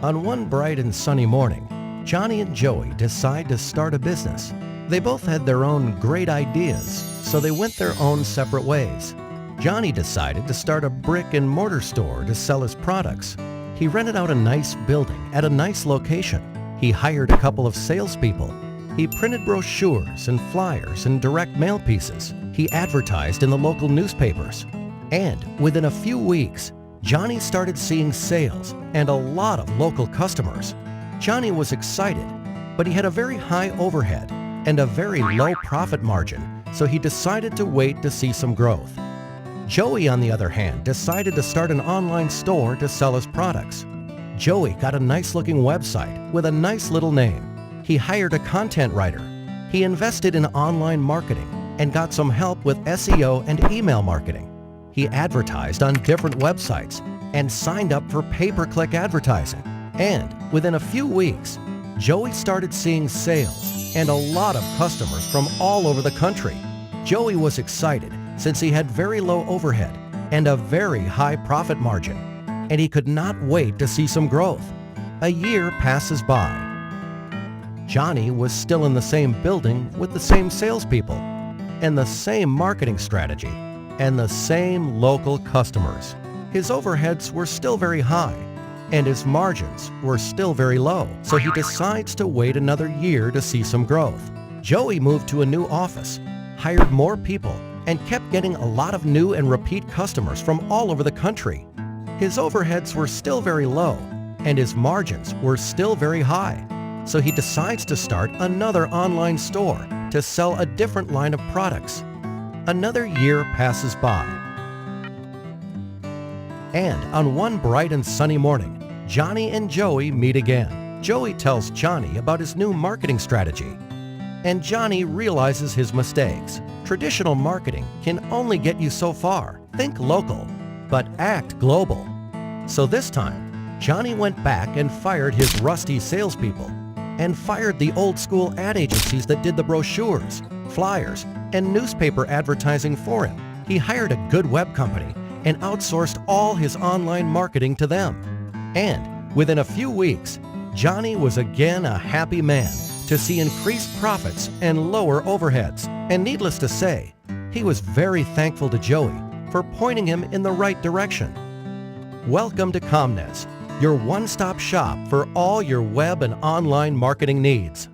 On one bright and sunny morning, Johnny and Joey decide to start a business. They both had their own great ideas, so they went their own separate ways. Johnny decided to start a brick and mortar store to sell his products. He rented out a nice building at a nice location. He hired a couple of salespeople. He printed brochures and flyers and direct mail pieces. He advertised in the local newspapers. And within a few weeks, Johnny started seeing sales and a lot of local customers. Johnny was excited, but he had a very high overhead and a very low profit margin, so he decided to wait to see some growth. Joey, on the other hand, decided to start an online store to sell his products. Joey got a nice-looking website with a nice little name. He hired a content writer. He invested in online marketing and got some help with SEO and email marketing. He advertised on different websites and signed up for pay-per-click advertising. And within a few weeks, Joey started seeing sales and a lot of customers from all over the country. Joey was excited since he had very low overhead and a very high profit margin, and he could not wait to see some growth. A year passes by. Johnny was still in the same building with the same salespeople and the same marketing strategy and the same local customers. His overheads were still very high and his margins were still very low, so he decides to wait another year to see some growth. Joey moved to a new office, hired more people, and kept getting a lot of new and repeat customers from all over the country. His overheads were still very low and his margins were still very high, so he decides to start another online store to sell a different line of products. Another year passes by. And on one bright and sunny morning, Johnny and Joey meet again. Joey tells Johnny about his new marketing strategy, and Johnny realizes his mistakes. Traditional marketing can only get you so far. Think local, but act global. So this time, Johnny went back and fired his rusty salespeople and fired the old-school ad agencies that did the brochures, flyers, and newspaper advertising for him. He hired a good web company and outsourced all his online marketing to them. And within a few weeks, Johnny was again a happy man to see increased profits and lower overheads. And needless to say, he was very thankful to Joey for pointing him in the right direction. Welcome to Comnez, your one-stop shop for all your web and online marketing needs.